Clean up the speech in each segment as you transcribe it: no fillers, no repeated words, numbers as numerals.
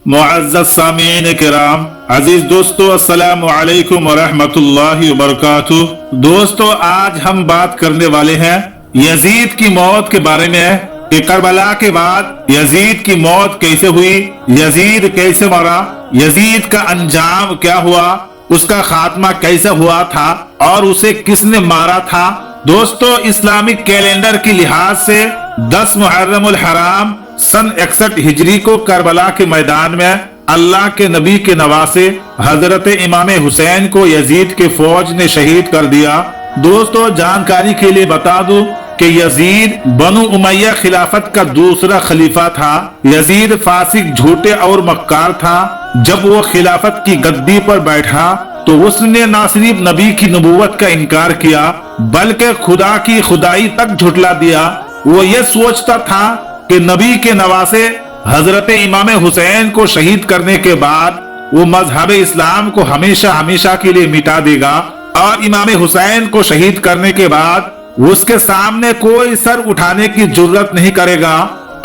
मुअज़्ज़ज़ सामीन किराम, अजीज दोस्तों, अस्सलामु अलैकुम व रहमतुल्लाहि व बरकातुहू। दोस्तों, आज हम बात करने वाले हैं यजीद की मौत के बारे में कि करबला के बाद यजीद की मौत कैसे हुई, यजीद कैसे मरा, यजीद का अंजाम क्या हुआ, उसका खात्मा कैसे हुआ था और उसे किसने मारा था। दोस्तों, इस्लामिक कैलेंडर के लिहाज से 10 मुहर्रमुल हराम सन 61 हिजरी को करबला के मैदान में अल्लाह के नबी के नवासे हजरत इमाम हुसैन को यजीद के फौज ने शहीद कर दिया। दोस्तों, जानकारी के लिए बता दूं कि यजीद बनु उमैया खिलाफत का दूसरा खलीफा था। यजीद फासिक, झूठे और मक्कार था। जब वो खिलाफत की गद्दी पर बैठा तो उसने न सिर्फ नबी की नबूवत का इनकार किया बल्कि खुदा की खुदाई तक झुटला दिया। वो ये सोचता था कि नबी के नवासे हजरत इमाम हुसैन को शहीद करने के बाद वो मजहब इस्लाम को हमेशा हमेशा के लिए मिटा देगा और इमाम हुसैन को शहीद करने के बाद उसके सामने कोई सर उठाने की जरूरत नहीं करेगा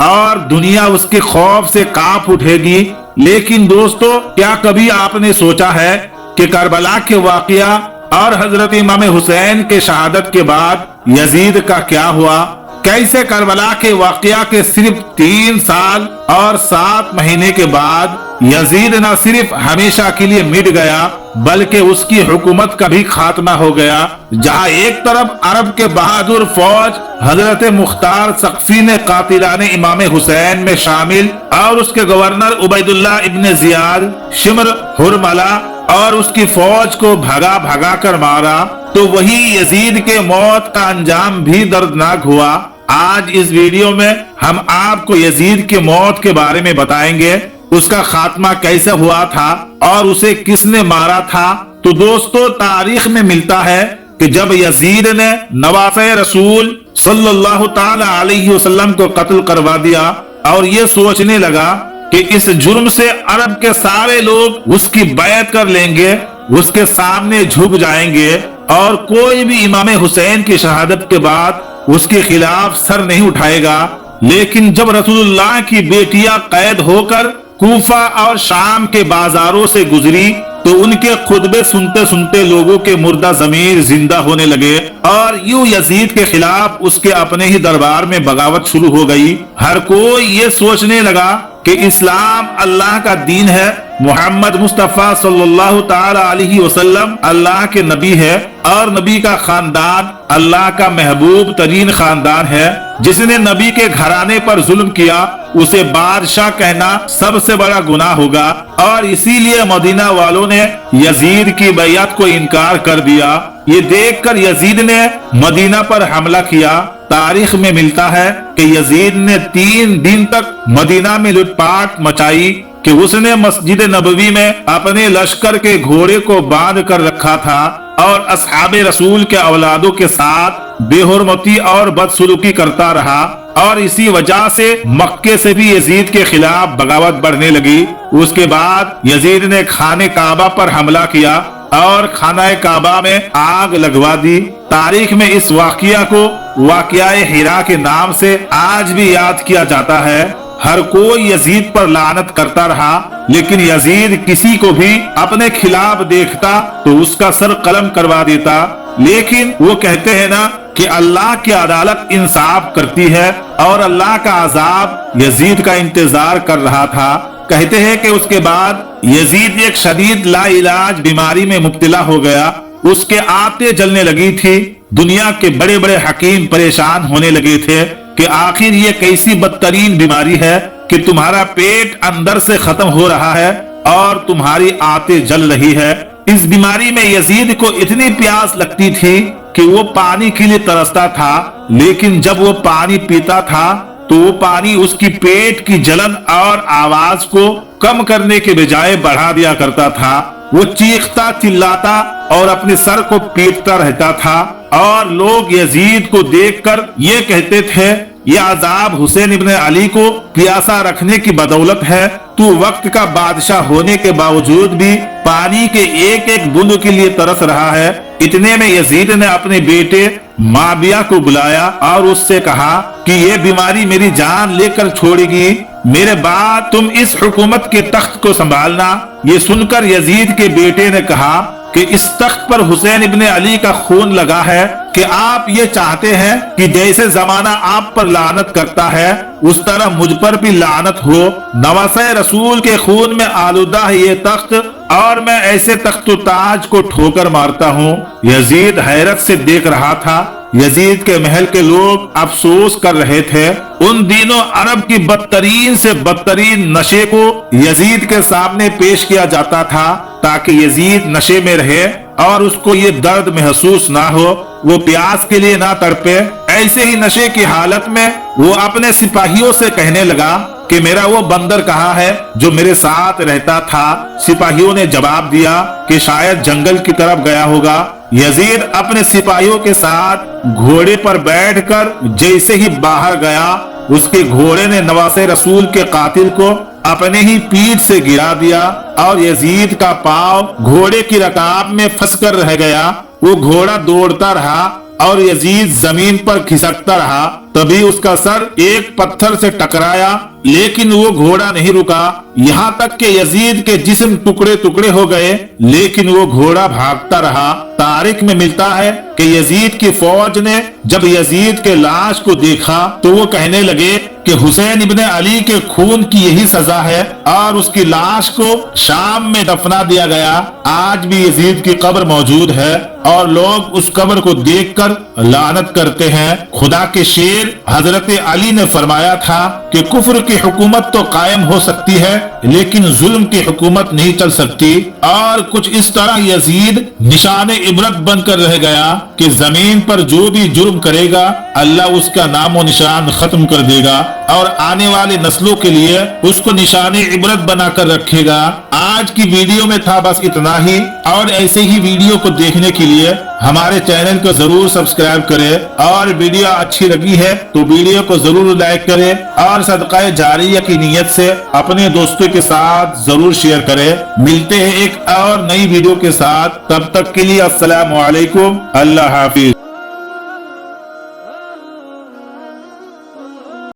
और दुनिया उसके खौफ से कांप उठेगी। लेकिन दोस्तों, क्या कभी आपने सोचा है कि करबला के वाकया और हजरत इमाम हुसैन के शहादत के बाद यजीद का क्या हुआ? कैसे करबला के वाकया के सिर्फ 3 साल और 7 महीने के बाद यजीद न सिर्फ हमेशा के लिए मिट गया बल्कि उसकी हुकूमत का भी खात्मा हो गया। जहां एक तरफ अरब के बहादुर फौज हजरत मुख्तार सख्फी ने कातिलाने इमाम हुसैन में शामिल और उसके गवर्नर उबैदुल्लाह इब्न जियाद शिमर हुरमला और उसकी फौज को भगा भगा कर मारा, तो वही यजीद के मौत का अंजाम भी दर्दनाक हुआ। आज इस वीडियो में हम आपको यजीद के मौत के बारे में बताएंगे, उसका खात्मा कैसे हुआ था और उसे किसने मारा था। तो दोस्तों, तारीख में मिलता है कि जब यजीद ने नवासे रसूल सल्लल्लाहु ताला अलैहि वसल्लम को कत्ल करवा दिया और ये सोचने लगा कि इस जुर्म से अरब के सारे लोग उसकी बैत कर लेंगे, उसके सामने झुक जाएंगे और कोई भी इमाम हुसैन की शहादत के बाद उसके खिलाफ सर नहीं उठाएगा। लेकिन जब रसूलुल्लाह की बेटियां कैद होकर कूफा और शाम के बाजारों से गुजरी तो उनके खुतबे सुनते सुनते लोगों के मुर्दा जमीर जिंदा होने लगे और यूं यजीद के खिलाफ उसके अपने ही दरबार में बगावत शुरू हो गई। हर कोई ये सोचने लगा कि इस्लाम अल्लाह का दीन है, मोहम्मद मुस्तफा सल्लल्लाहु ताला अलैहि वसल्लम अल्लाह के नबी है और नबी का खानदान अल्लाह का महबूब तरीन खानदान है। जिसने नबी के घराने पर जुल्म किया उसे बादशाह कहना सबसे बड़ा गुनाह होगा और इसीलिए मदीना वालों ने यजीद की बैयत को इनकार कर दिया। ये देखकर यजीद ने मदीना पर हमला किया। तारीख में मिलता है कि यजीद ने 3 दिन तक मदीना में लूटपाट मचाई कि उसने मस्जिद नबवी में अपने लश्कर के घोड़े को बांध कर रखा था और असहाबे रसूल के औलादों के साथ बेहुरमती और बदसलूकी करता रहा और इसी वजह से मक्के से भी यजीद के खिलाफ बगावत बढ़ने लगी। उसके बाद यजीद ने खाने काबा पर हमला किया और खाना काबा में आग लगवा दी। तारीख में इस वाकया को वाकयाए हिरा के नाम से आज भी याद किया जाता है। हर कोई यजीद पर लानत करता रहा लेकिन यजीद किसी को भी अपने खिलाफ देखता तो उसका सर कलम करवा देता। लेकिन वो कहते हैं ना कि अल्लाह की अदालत इंसाफ करती है और अल्लाह का अजाब यजीद का इंतजार कर रहा था। कहते हैं कि उसके बाद यजीद एक शदीद लाइलाज बीमारी में मुब्तला हो गया। उसके आंतें जलने लगी थी। दुनिया के बड़े बड़े हकीम परेशान होने लगे थे कि आखिर ये कैसी बदतरीन बीमारी है कि तुम्हारा पेट अंदर से खत्म हो रहा है और तुम्हारी आंतें जल रही है। इस बीमारी में यजीद को इतनी प्यास लगती थी कि वो पानी के लिए तरसता था, लेकिन जब वो पानी पीता था तो वो पानी उसकी पेट की जलन और आवाज को कम करने के बजाय बढ़ा दिया करता था। वो चीखता चिल्लाता और अपने सर को पीटता रहता था और लोग यजीद को देखकर ये कहते थे, ये अजाब हुसैन इब्न अली को प्यासा रखने की बदौलत है। तू वक्त का बादशाह होने के बावजूद भी पानी के एक एक बूंद के लिए तरस रहा है। इतने में यजीद ने अपने बेटे माबिया को बुलाया और उससे कहा कि ये बीमारी मेरी जान लेकर छोड़ेगी मेरे बाद तुम इस हुकूमत के तख्त को संभालना। ये सुनकर यजीद के बेटे ने कहा कि इस तख्त पर हुसैन इब्ने अली का खून लगा है कि आप ये चाहते हैं कि जैसे जमाना आप पर लानत करता है उस तरह मुझ पर भी लानत हो। नवासे रसूल के खून में आलूदा है ये तख्त और मैं ऐसे तख्त ताज को ठोकर मारता हूँ। यजीद हैरत से देख रहा था। यजीद के महल के लोग अफसोस कर रहे थे। उन दिनों अरब की बदतरीन से बदतरीन नशे को यजीद के सामने पेश किया जाता था ताकि यजीद नशे में रहे और उसको ये दर्द महसूस ना हो, वो प्यास के लिए ना तड़पे। ऐसे ही नशे की हालत में वो अपने सिपाहियों से कहने लगा कि मेरा वो बंदर कहाँ है जो मेरे साथ रहता था। सिपाहियों ने जवाब दिया कि शायद जंगल की तरफ गया होगा। यजीद अपने सिपाहियों के साथ घोड़े पर बैठकर जैसे ही बाहर गया, उसके घोड़े ने नवासे रसूल के कातिल को अपने ही पीठ से गिरा दिया और यजीद का पांव घोड़े की रकाब में फंसकर रह गया। वो घोड़ा दौड़ता रहा और यजीद जमीन पर खिसकता रहा। तभी उसका सर एक पत्थर से टकराया, लेकिन वो घोड़ा नहीं रुका। यहाँ तक कि यजीद के जिस्म टुकड़े टुकड़े हो गए, लेकिन वो घोड़ा भागता रहा। तारीख में मिलता है कि यजीद की फौज ने जब यजीद के लाश को देखा तो वो कहने लगे कि हुसैन इब्ने अली के खून की यही सजा है और उसकी लाश को शाम में दफना दिया गया। आज भी यजीद की कब्र मौजूद है और लोग उस कब्र को देखकर लानत करते हैं। खुदा के शेर हजरत अली ने फरमाया था कि कुफ्र की हुकूमत तो कायम हो सकती है लेकिन जुल्म की हुकूमत नहीं चल सकती। और कुछ इस तरह यजीद निशाने इबरत बनकर रह गया कि जमीन पर जो भी जुर्म करेगा अल्लाह उसका नामो निशान खत्म कर देगा और आने वाली नस्लों के लिए उसको निशाने इबरत बनाकर रखेगा। आज की वीडियो में था बस इतना ही, और ऐसे ही वीडियो को देखने के लिए हमारे चैनल को जरूर सब्सक्राइब करें और वीडियो अच्छी लगी है तो वीडियो को जरूर लाइक करें और सदका जारिया की नीयत से अपने दोस्तों के साथ जरूर शेयर करें। मिलते हैं एक और नई वीडियो के साथ, तब तक के लिए अस्सलाम वालेकुम, अल्लाह हाफिज।